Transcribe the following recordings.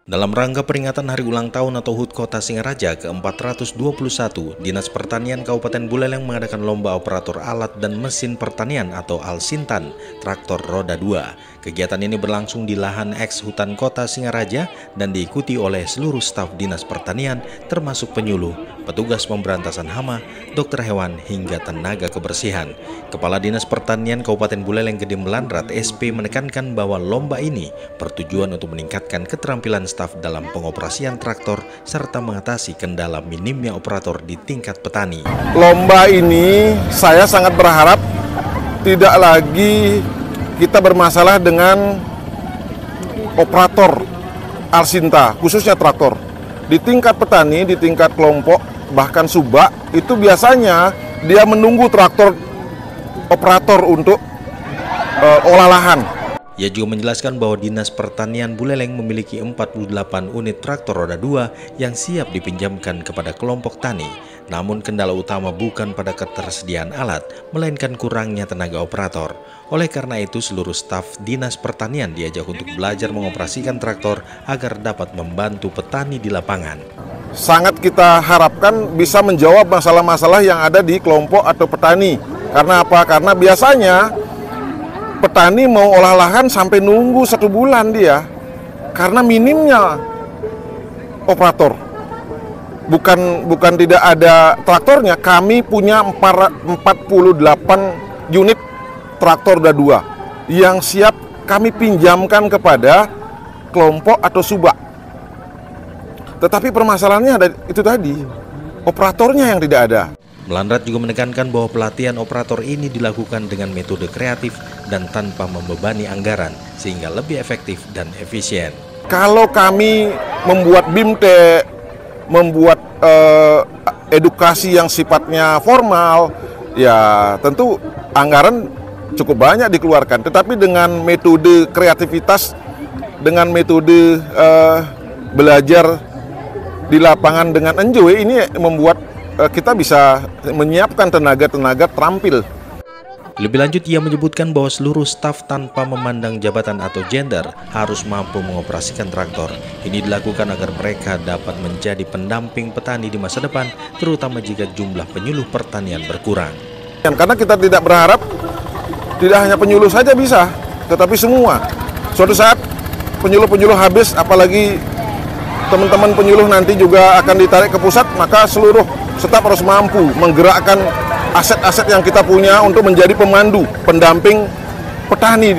Dalam rangka peringatan Hari Ulang Tahun atau HUT Kota Singaraja ke-421, Dinas Pertanian Kabupaten Buleleng mengadakan lomba operator alat dan mesin pertanian atau Alsintan, traktor roda 2. Kegiatan ini berlangsung di lahan eks hutan Kota Singaraja dan diikuti oleh seluruh staf Dinas Pertanian termasuk penyuluh, petugas pemberantasan hama, dokter hewan, hingga tenaga kebersihan. Kepala Dinas Pertanian Kabupaten Buleleng Gede Melandrat SP menekankan bahwa lomba ini bertujuan untuk meningkatkan keterampilan staf dalam pengoperasian traktor serta mengatasi kendala minimnya operator di tingkat petani. Lomba ini saya sangat berharap tidak lagi kita bermasalah dengan operator Alsinta, khususnya traktor. Di tingkat petani, di tingkat kelompok, bahkan subak, itu biasanya dia menunggu traktor operator untuk olah lahan. Ia juga menjelaskan bahwa Dinas Pertanian Buleleng memiliki 48 unit traktor roda 2 yang siap dipinjamkan kepada kelompok tani. Namun kendala utama bukan pada ketersediaan alat, melainkan kurangnya tenaga operator. Oleh karena itu seluruh staf Dinas Pertanian diajak untuk belajar mengoperasikan traktor agar dapat membantu petani di lapangan. Sangat kita harapkan bisa menjawab masalah-masalah yang ada di kelompok atau petani. Karena apa? Karena biasanya petani mau olah lahan sampai nunggu 1 bulan dia karena minimnya operator. Bukan tidak ada traktornya, kami punya 48 unit traktor roda 2 yang siap kami pinjamkan kepada kelompok atau subak. Tetapi permasalahannya ada itu tadi, operatornya yang tidak ada. Melandrat juga menekankan bahwa pelatihan operator ini dilakukan dengan metode kreatif dan tanpa membebani anggaran, sehingga lebih efektif dan efisien. Kalau kami membuat BIMTE, membuat edukasi yang sifatnya formal, ya tentu anggaran cukup banyak dikeluarkan. Tetapi dengan metode kreativitas, dengan metode belajar di lapangan dengan enjoy, ini membuat kita bisa menyiapkan tenaga-tenaga terampil. Lebih lanjut, ia menyebutkan bahwa seluruh staf tanpa memandang jabatan atau gender harus mampu mengoperasikan traktor. Ini dilakukan agar mereka dapat menjadi pendamping petani di masa depan, terutama jika jumlah penyuluh pertanian berkurang. Karena kita tidak berharap tidak hanya penyuluh saja bisa, tetapi semua. Suatu saat penyuluh-penyuluh habis, apalagi teman-teman penyuluh nanti juga akan ditarik ke pusat, maka seluruh staf harus mampu menggerakkan aset-aset yang kita punya untuk menjadi pemandu, pendamping petani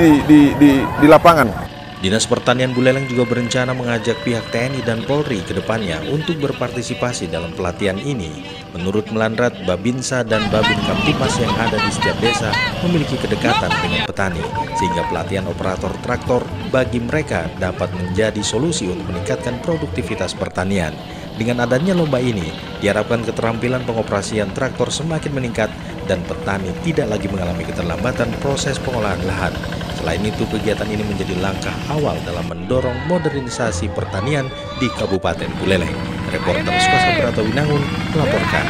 di lapangan. Dinas Pertanian Buleleng juga berencana mengajak pihak TNI dan Polri ke depannya untuk berpartisipasi dalam pelatihan ini. Menurut Melandrat, Babinsa dan Babin Kamtimas yang ada di setiap desa memiliki kedekatan dengan petani, sehingga pelatihan operator traktor bagi mereka dapat menjadi solusi untuk meningkatkan produktivitas pertanian. Dengan adanya lomba ini, diharapkan keterampilan pengoperasian traktor semakin meningkat dan petani tidak lagi mengalami keterlambatan proses pengolahan lahan. Selain itu, kegiatan ini menjadi langkah awal dalam mendorong modernisasi pertanian di Kabupaten Buleleng. Reporter Skosa Brata Winangun melaporkan.